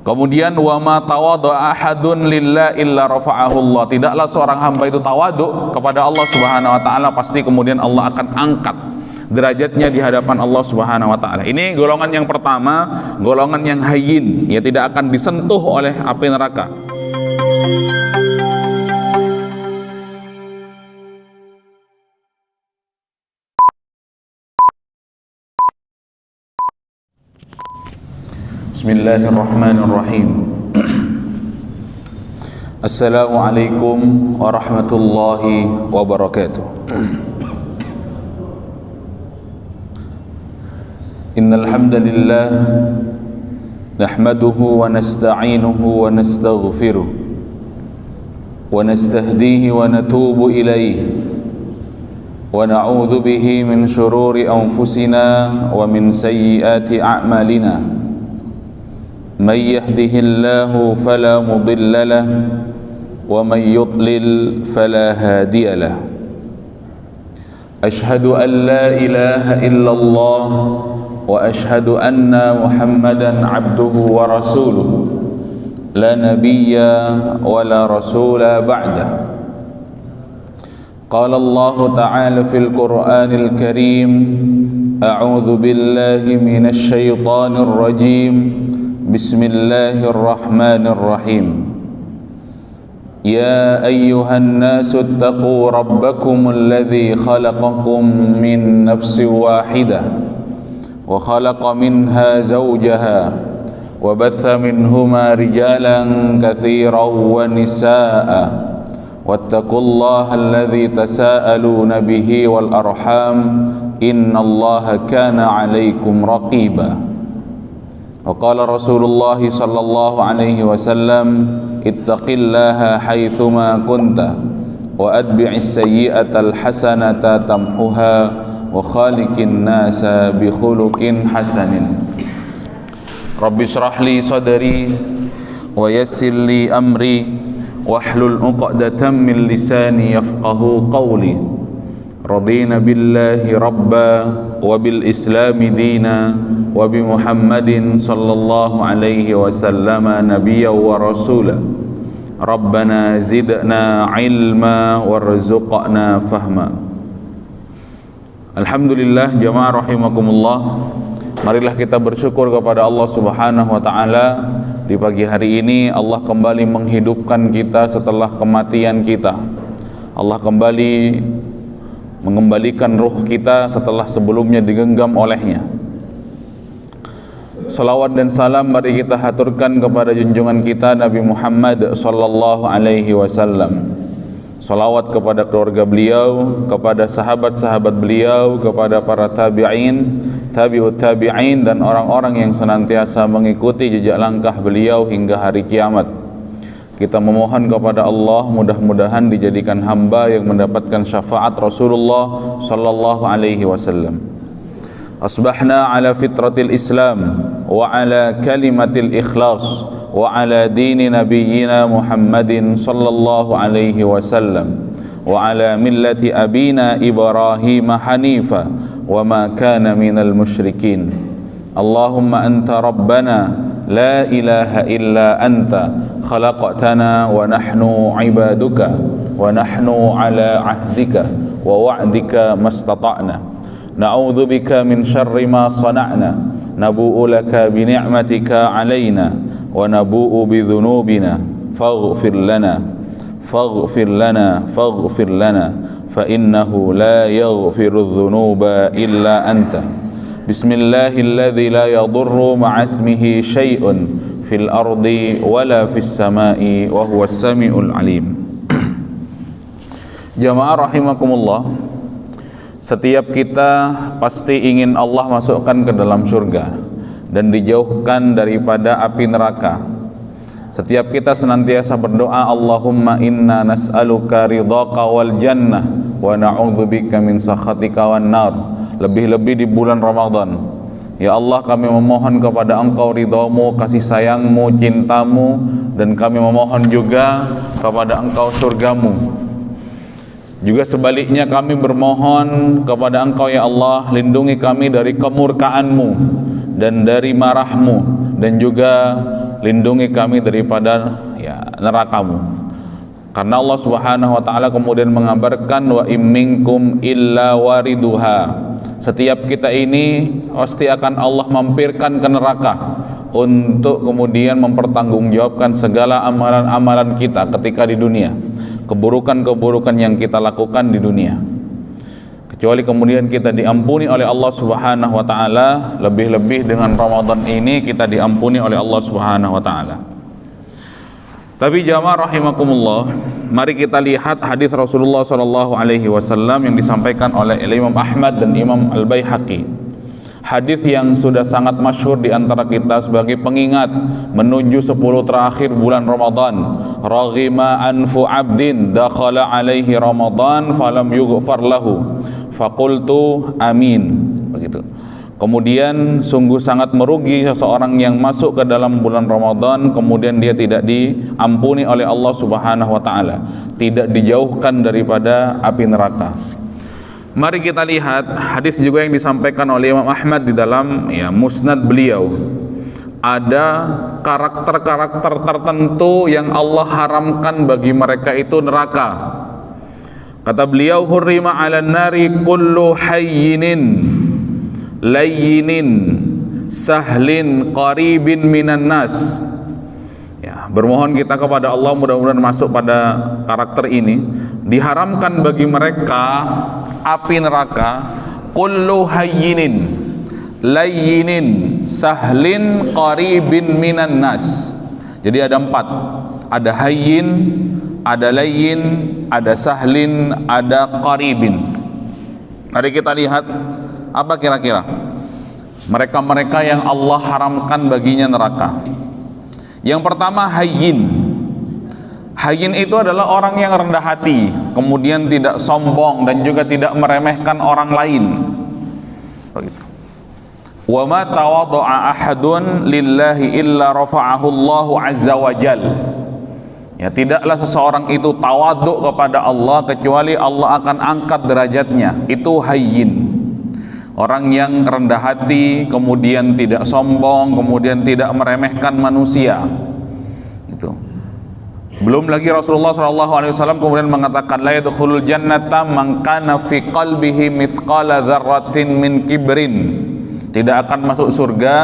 Kemudian wa ma tawadda'a ahadun lillahi illa rafa'ahu Allah. Tidaklah seorang hamba itu tawadhu kepada Allah Subhanahu wa taala, pasti kemudian Allah akan angkat derajatnya di hadapan Allah Subhanahu wa taala. Ini golongan yang pertama, golongan yang hayyin, ya tidak akan disentuh oleh api neraka. Bismillahirrahmanirrahim. Assalamualaikum warahmatullahi wabarakatuh. Innal hamdalillah nahmaduhu wa nasta'inuhu wa nastaghfiruh wa nastahdihi wa natubu ilayhi wa na'udzu bihi min shururi anfusina wa min sayyiati a'malina. من يهده الله فلا مضل له ومن يضلل فلا هادي له أشهد أن لا إله إلا الله وأشهد أن محمدا عبده ورسوله لا نبي ولا رسول بعده قال الله تعالى في القرآن الكريم أعوذ بالله من الشيطان الرجيم بسم الله الرحمن الرحيم يا أيها الناس اتقوا ربكم الذي خلقكم من نفس واحدة وخلق منها زوجها وبث منهما رجالا كثيرا ونساء واتقوا الله الذي تساءلون به والأرحام إن الله كان عليكم رقيبا وقال رسول الله صلى الله عليه وسلم اتق الله حيثما كنت وأتبع السيئة الحسنة تمحها وخالق الناس بخلق حسن رب اشرح لي صدري ويسر لي أمري واحلل عقدة من لساني يفقه قولي رضينا بالله ربا وبالإسلام دينا وبمحمد صلى الله عليه وسلم نبيا ورسولا ربنا زدنا علما وارزقنا فهما. Alhamdulillah, jamaah rahimakumullah. Marilah kita bersyukur kepada Allah Subhanahu wa taala. Di pagi hari ini Allah kembali menghidupkan kita setelah kematian kita. Allah kembali mengembalikan ruh kita setelah sebelumnya digenggam olehnya. Salawat dan salam mari kita haturkan kepada junjungan kita Nabi Muhammad sallallahu alaihi wasallam. Salawat kepada keluarga beliau, kepada sahabat-sahabat beliau, kepada para tabi'in, tabi'ut tabi'in, dan orang-orang yang senantiasa mengikuti jejak langkah beliau hingga hari kiamat. Kita memohon kepada Allah mudah-mudahan dijadikan hamba yang mendapatkan syafaat Rasulullah sallallahu alaihi wasallam. Asbahna ala fitratil Islam wa ala kalimatil ikhlas wa ala dini nabiyyina Muhammadin sallallahu alaihi wasallam wa ala millati abina Ibrahim hanifa wa ma kana minal musyrikin. Allahumma anta rabbana la ilaha illa anta khalaqtana wa nahnu ibaduka wa nahnu ala ahdika wa wa'dika mastata'na na'udzu bika min syarri ma sana'na nabu'u laka bi ni'matika 'alaina wa nabu'u bi dhunubina faghfir lana faghfir lana fa innahu la yaghfiru dhunuba illa anta. Bismillahilladzi la yadurru ma'asmihi syai'un fil ardi wala fis sama'i wa huwas sami'ul alim. Jamaah rahimakumullah, setiap kita pasti ingin Allah masukkan ke dalam surga dan dijauhkan daripada api neraka. Setiap kita senantiasa berdoa, Allahumma inna nas'aluka ridhaka wal jannah wa na'udzubika min sakhatika wan nar. Lebih-lebih di bulan Ramadan, ya Allah, kami memohon kepada Engkau ridhamu, kasih sayangmu, cintamu, dan kami memohon juga kepada Engkau surgamu. Juga sebaliknya kami bermohon kepada Engkau, ya Allah, lindungi kami dari kemurkaanmu dan dari marahmu, dan juga lindungi kami daripada neraka-Mu. Karena Allah Subhanahu wa taala kemudian mengabarkan wa imminkum illa wariduha. Setiap kita ini pasti akan Allah mampirkan ke neraka untuk kemudian mempertanggungjawabkan segala amalan-amalan kita ketika di dunia, keburukan-keburukan yang kita lakukan di dunia. Kecuali kemudian kita diampuni oleh Allah Subhanahu wa taala, lebih-lebih dengan Ramadan ini kita diampuni oleh Allah Subhanahu wa taala. Tapi jamaah rahimakumullah, mari kita lihat hadis Rasulullah sallallahu alaihi wasallam yang disampaikan oleh Imam Ahmad dan Imam Al-Baihaqi. Hadis yang sudah sangat masyhur di antara kita sebagai pengingat menuju 10 terakhir bulan Ramadan. Raghima anfu 'abdin dakhala alaihi Ramadan falam yughfar lahu faqultu amin. Begitu. Kemudian sungguh sangat merugi seseorang yang masuk ke dalam bulan Ramadan kemudian dia tidak diampuni oleh Allah Subhanahu wa taala, tidak dijauhkan daripada api neraka. Mari kita lihat hadis juga yang disampaikan oleh Imam Ahmad di dalam musnad beliau. Ada karakter-karakter tertentu yang Allah haramkan bagi mereka itu neraka. Kata beliau, hurrima 'alan nari kullu hayyinin layyinin sahlin qaribin minan nas. Bermohon kita kepada Allah mudah-mudahan masuk pada karakter ini. Diharamkan bagi mereka api neraka kullu hayyinin layyinin sahlin qaribin minan nas. Jadi ada 4. Ada hayyin, ada layyin, ada sahlin, ada qaribin. Mari kita lihat apa kira-kira mereka-mereka yang Allah haramkan baginya neraka. Yang pertama hayyin. Hayyin itu adalah orang yang rendah hati, kemudian tidak sombong dan juga tidak meremehkan orang lain. Begitu. Wa ma tawadda'a ahadun lillahi illa rafa'ahu Allahu azza wa jal. Tidaklah seseorang itu tawaduk kepada Allah kecuali Allah akan angkat derajatnya. Itu hayyin. Orang yang rendah hati, kemudian tidak sombong, kemudian tidak meremehkan manusia. Itu. Belum lagi Rasulullah SAW kemudian mengatakan la yadkhulul jannata man kana fi qalbihi mithqala dzarratin min kibrin. Tidak akan masuk surga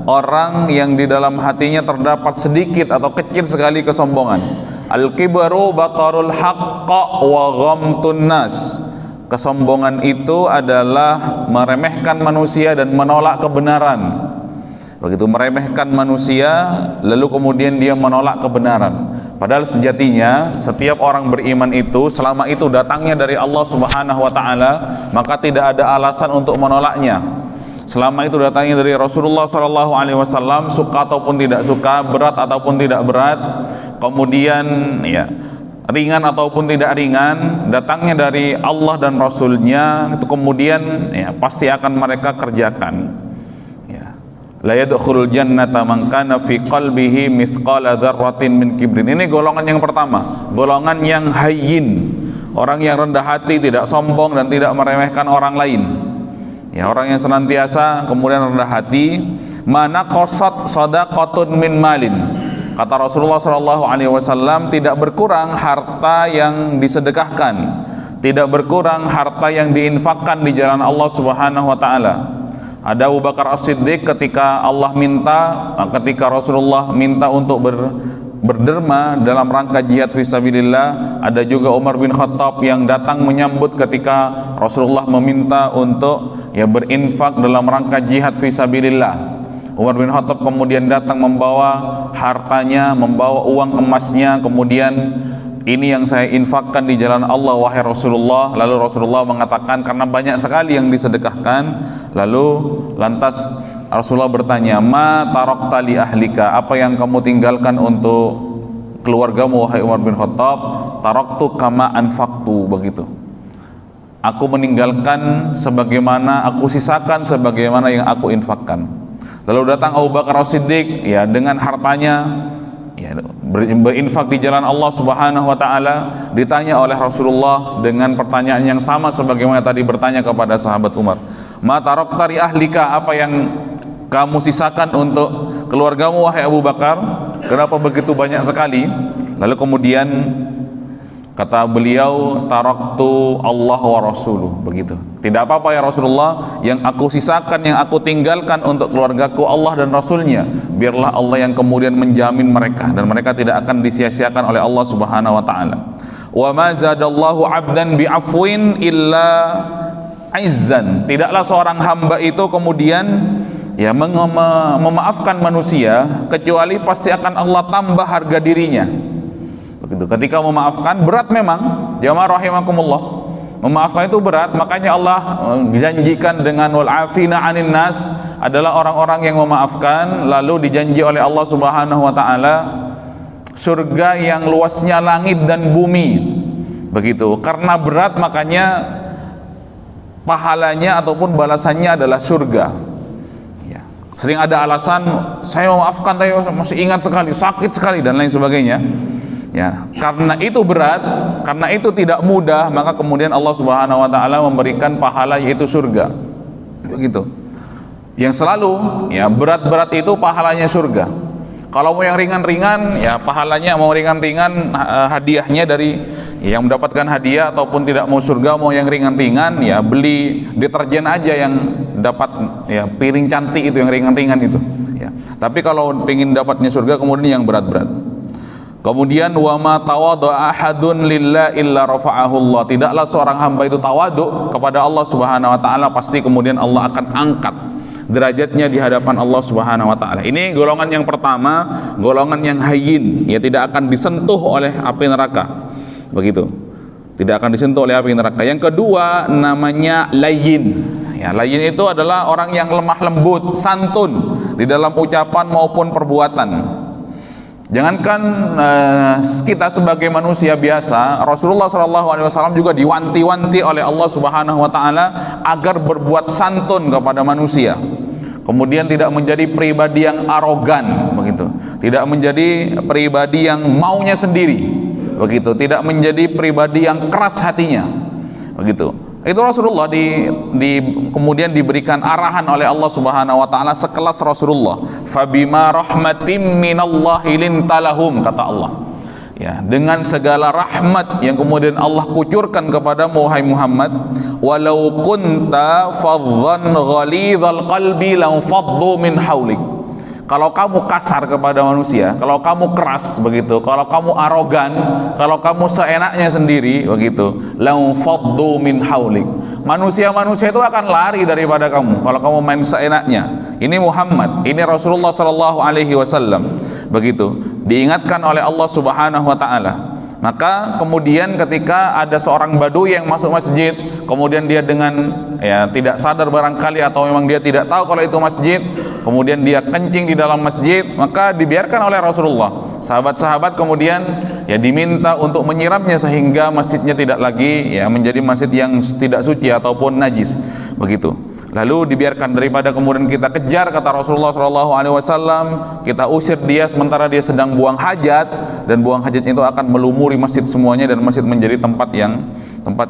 orang yang di dalam hatinya terdapat sedikit atau kecil sekali kesombongan. Al-kibru batarul haqqa wa ghamtun nas. Kesombongan itu adalah meremehkan manusia dan menolak kebenaran. Begitu, meremehkan manusia lalu kemudian dia menolak kebenaran. Padahal sejatinya setiap orang beriman itu selama itu datangnya dari Allah Subhanahu wa taala, maka tidak ada alasan untuk menolaknya. Selama itu datangnya dari Rasulullah sallallahu alaihi wasallam, suka ataupun tidak suka, berat ataupun tidak berat, kemudian ringan ataupun tidak ringan, datangnya dari Allah dan Rasulnya, itu kemudian pasti akan mereka kerjakan. La yadkhulul jannata man kana fi qalbihi mithqala dzarratin min kibrin. Ini golongan yang pertama, golongan yang hayyin, orang yang rendah hati, tidak sombong dan tidak meremehkan orang lain. Orang yang senantiasa kemudian rendah hati. Mana qasat shadaqatun min malin. Kata Rasulullah SAW, tidak berkurang harta yang disedekahkan, tidak berkurang harta yang diinfakkan di jalan Allah Subhanahu wa taala. Ada Abu Bakar As-Siddiq ketika ketika Rasulullah minta untuk berderma dalam rangka jihad fisabilillah. Ada juga Umar bin Khattab yang datang menyambut ketika Rasulullah meminta untuk berinfak dalam rangka jihad fisabilillah. Umar bin Khattab kemudian datang membawa hartanya, membawa uang emasnya, kemudian ini yang saya infakkan di jalan Allah wahai Rasulullah. Lalu Rasulullah mengatakan karena banyak sekali yang disedekahkan, lantas Rasulullah bertanya, ma tarakta li ahlika, apa yang kamu tinggalkan untuk keluargamu wahai Umar bin Khattab? Taraktu kama anfaqtu, begitu. Aku meninggalkan sebagaimana aku sisakan, sebagaimana yang aku infakkan. Lalu datang Abu Bakar As-Siddiq dengan hartanya berinfak di jalan Allah Subhanahu wa taala. Ditanya oleh Rasulullah dengan pertanyaan yang sama sebagaimana tadi bertanya kepada sahabat Umar, ma tarakta li ahlika, apa yang kamu sisakan untuk keluargamu wahai Abu Bakar? Kenapa begitu banyak sekali? Lalu kemudian kata beliau, taraktu Allah wa rasuluh, begitu. Tidak apa-apa ya Rasulullah, yang aku sisakan, yang aku tinggalkan untuk keluargaku Allah dan Rasulnya. Biarlah Allah yang kemudian menjamin mereka, dan mereka tidak akan disia-siakan oleh Allah Subhanahu wa ta'ala. Wa ma zadallahu abdan bi'afwin illa izzan. Tidaklah seorang hamba itu kemudian ya memaafkan manusia kecuali pasti akan Allah tambah harga dirinya. Begitu. Ketika memaafkan berat memang, jamaah rahimakumullah. Memaafkan itu berat, makanya Allah dijanjikan dengan wal afina 'anin nas, adalah orang-orang yang memaafkan, lalu dijanji oleh Allah Subhanahu wa taala surga yang luasnya langit dan bumi. Begitu. Karena berat makanya pahalanya ataupun balasannya adalah surga. Ya. Sering ada alasan, saya memaafkan tapi masih ingat sekali, sakit sekali dan lain sebagainya. Ya, karena itu berat, karena itu tidak mudah, maka kemudian Allah Subhanahu wa taala memberikan pahala yaitu surga. Begitu. Yang selalu ya berat-berat itu pahalanya surga. Kalau mau yang ringan-ringan ya pahalanya, mau ringan-ringan hadiahnya dari yang mendapatkan hadiah, ataupun tidak mau surga mau yang ringan-ringan ya beli deterjen aja yang dapat ya piring cantik itu yang ringan-ringan itu ya. Tapi kalau ingin dapatnya surga kemudian yang berat-berat. Kemudian wa ma tawadda'a ahadun lillahi illa rafa'ahu Allah. Tidaklah seorang hamba itu tawadhu kepada Allah Subhanahu wa taala, pasti kemudian Allah akan angkat derajatnya di hadapan Allah Subhanahu wa taala. Ini golongan yang pertama, golongan yang hayyin, ya tidak akan disentuh oleh api neraka. Begitu. Tidak akan disentuh oleh api neraka. Yang kedua namanya layyin. Ya, layyin itu adalah orang yang lemah lembut, santun di dalam ucapan maupun perbuatan. Jangankan kita sebagai manusia biasa, Rasulullah SAW juga diwanti-wanti oleh Allah Subhanahu wa taala agar berbuat santun kepada manusia. Kemudian tidak menjadi pribadi yang arogan, begitu. Tidak menjadi pribadi yang maunya sendiri, begitu. Tidak menjadi pribadi yang keras hatinya, begitu. Itu Rasulullah kemudian diberikan arahan oleh Allah Subhanahu wa taala sekelas Rasulullah. Fabima rahmatim minallahi lintalahum, kata Allah. Ya, dengan segala rahmat yang kemudian Allah kucurkan kepadamu wahai Muhammad, walau kunta fadhan ghalidhal qalbi lam faddu min haulik. Kalau kamu kasar kepada manusia, kalau kamu keras begitu, kalau kamu arogan, kalau kamu seenaknya sendiri begitu, lam faddu min haulik. Manusia-manusia itu akan lari daripada kamu kalau kamu main seenaknya. Ini Muhammad, ini Rasulullah sallallahu alaihi wasallam. Begitu. Diingatkan oleh Allah Subhanahu wa taala. Maka kemudian ketika ada seorang badui yang masuk masjid, kemudian dia dengan ya tidak sadar barangkali atau memang dia tidak tahu kalau itu masjid, kemudian dia kencing di dalam masjid, maka dibiarkan oleh Rasulullah. Sahabat-sahabat kemudian ya diminta untuk menyiramnya sehingga masjidnya tidak lagi ya menjadi masjid yang tidak suci ataupun najis. Begitu. Lalu dibiarkan, daripada kemudian kita kejar, kata Rasulullah SAW, kita usir dia sementara dia sedang buang hajat, dan buang hajat itu akan melumuri masjid semuanya, dan masjid menjadi tempat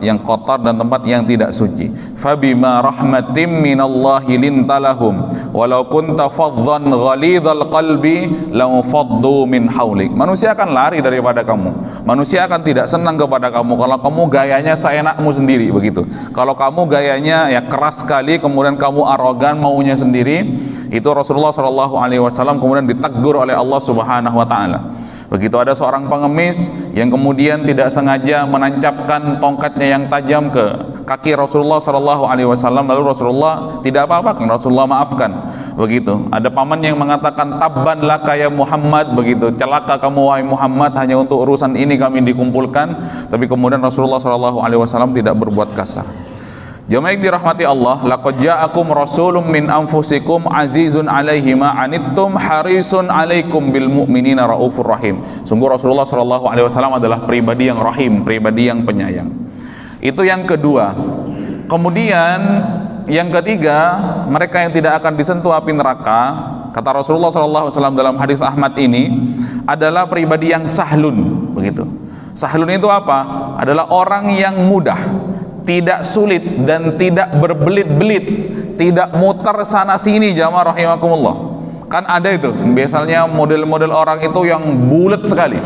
yang kotor dan tempat yang tidak suci. Fabima rahmatim minallahi lintalahum walau kunta fadhan ghalidhal qalbi lam faddu min haulik. Manusia akan lari daripada kamu, manusia akan tidak senang kepada kamu kalau kamu gayanya seenakmu sendiri, begitu. Kalau kamu gayanya ya keras sekali, kemudian kamu arogan maunya sendiri, itu Rasulullah SAW kemudian ditegur oleh Allah Subhanahu wa taala. Begitu ada seorang pengemis yang kemudian tidak sengaja menancapkan tongkatnya yang tajam ke kaki Rasulullah SAW, lalu Rasulullah tidak apa-apa, Rasulullah maafkan. Begitu. Ada paman yang mengatakan tabban laka ya Muhammad, begitu. Celaka kamu wahai Muhammad, hanya untuk urusan ini kami dikumpulkan. Tapi kemudian Rasulullah SAW tidak berbuat kasar. Jamaah yang dirahmati Allah, laqad ja'akum rasulun min anfusikum azizun 'alaihi ma 'anittum harisun 'alaikum bil mu'minina raufur rahim. Sungguh Rasulullah SAW adalah pribadi yang rahim, pribadi yang penyayang. Itu yang kedua. Kemudian yang ketiga, mereka yang tidak akan disentuh api neraka, kata Rasulullah SAW dalam hadis Ahmad ini, adalah pribadi yang sahlun, begitu. Sahlun itu apa? Adalah orang yang mudah, tidak sulit dan tidak berbelit-belit, tidak muter sana sini. Jamaah rahimakumullah. Kan ada itu biasanya model-model orang itu yang bulat sekali,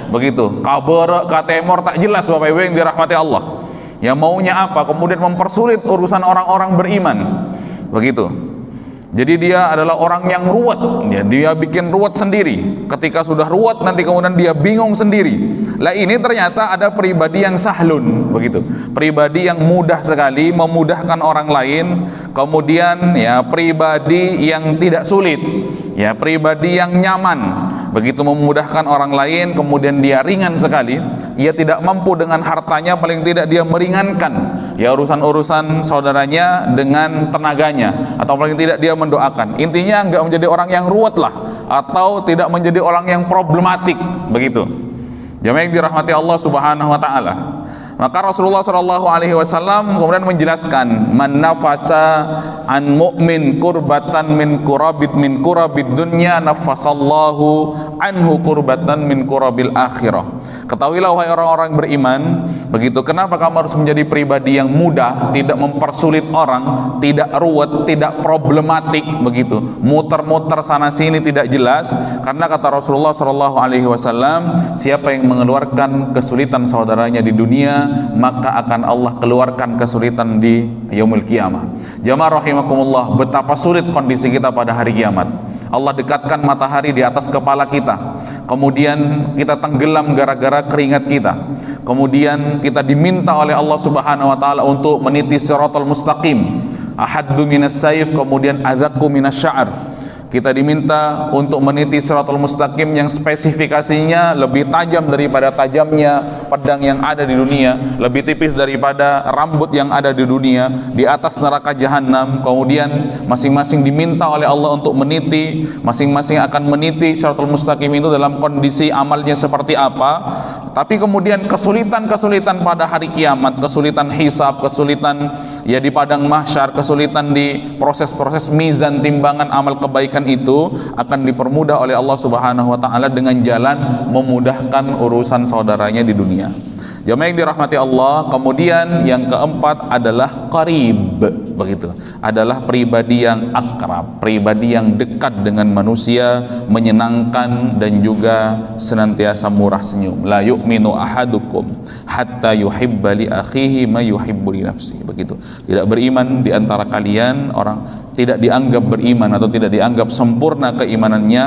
begitu, kabar katemor tak jelas, Bapak Ibu yang dirahmati Allah. Ya maunya apa? Kemudian mempersulit urusan orang-orang beriman, begitu. Jadi dia adalah orang yang ruwet, ya, dia bikin ruwet sendiri. Ketika sudah ruwet, nanti kemudian dia bingung sendiri. Lah ini ternyata ada pribadi yang sahlun, begitu. Pribadi yang mudah sekali memudahkan orang lain. Kemudian ya pribadi yang tidak sulit, ya pribadi yang nyaman, begitu memudahkan orang lain. Kemudian dia ringan sekali. Ia tidak mampu dengan hartanya, paling tidak dia meringankan ya urusan-urusan saudaranya dengan tenaganya, atau paling tidak dia mendoakan. Intinya enggak menjadi orang yang ruwet lah, atau tidak menjadi orang yang problematik, begitu. Jamaah yang dirahmati Allah Subhanahu wa taala. Maka Rasulullah SAW kemudian menjelaskan, man nafasa an mu'min kurbatan min kurabid dunya nafasallahu anhu kurbatan min kurabil akhirah. Ketahuilah wahai orang-orang beriman, begitu, kenapa kamu harus menjadi pribadi yang mudah, tidak mempersulit orang, tidak ruwet, tidak problematik, begitu, muter-muter sana sini tidak jelas. Karena kata Rasulullah SAW, siapa yang mengeluarkan kesulitan saudaranya di dunia, maka akan Allah keluarkan kesulitan di yaumul qiyamah. Jamaah rahimakumullah, betapa sulit kondisi kita pada hari kiamat. Allah dekatkan matahari di atas kepala kita, kemudian kita tenggelam gara-gara keringat kita, kemudian kita diminta oleh Allah Subhanahu wa taala untuk meniti siratal mustaqim, ahaddu minas saif, kemudian adzaqu minas sya'ar. Kita diminta untuk meniti siratal mustaqim yang spesifikasinya lebih tajam daripada tajamnya pedang yang ada di dunia, lebih tipis daripada rambut yang ada di dunia, di atas neraka jahanam. Kemudian masing-masing diminta oleh Allah untuk meniti, masing-masing akan meniti siratal mustaqim itu dalam kondisi amalnya seperti apa. Tapi kemudian kesulitan-kesulitan pada hari kiamat, kesulitan hisab, kesulitan ya di padang mahsyar, kesulitan di proses-proses mizan timbangan amal kebaikan itu akan dipermudah oleh Allah Subhanahu wa taala dengan jalan memudahkan urusan saudaranya di dunia. Jamaah yang dirahmati Allah. Kemudian yang keempat adalah qarib, begitu, adalah pribadi yang akrab, pribadi yang dekat dengan manusia, menyenangkan dan juga senantiasa murah senyum. La yu'minu ahadukum hatta yuhibba li akhihi ma yuhibbu li nafsi, begitu. Tidak beriman di antara kalian, orang tidak dianggap beriman atau tidak dianggap sempurna keimanannya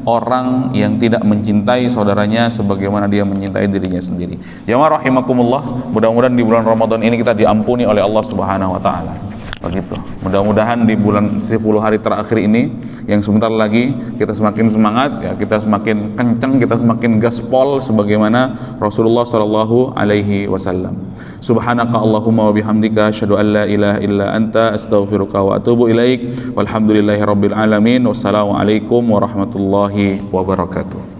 orang yang tidak mencintai saudaranya sebagaimana dia mencintai dirinya sendiri. Jamaah rahimakumullah, mudah-mudahan di bulan Ramadan ini kita diampuni oleh Allah Subhanahu wa taala. Begitu. Mudah-mudahan di bulan 10 hari terakhir ini yang sebentar lagi kita semakin semangat, ya, kita semakin kencang, kita semakin gaspol sebagaimana Rasulullah sallallahu alaihi wasallam. Subhanaka Allahumma wa bihamdika asyhadu an la ilaha illa anta astaghfiruka wa atubu ilaik. Walhamdulillahirabbil alamin. Wassalamualaikum warahmatullahi wabarakatuh.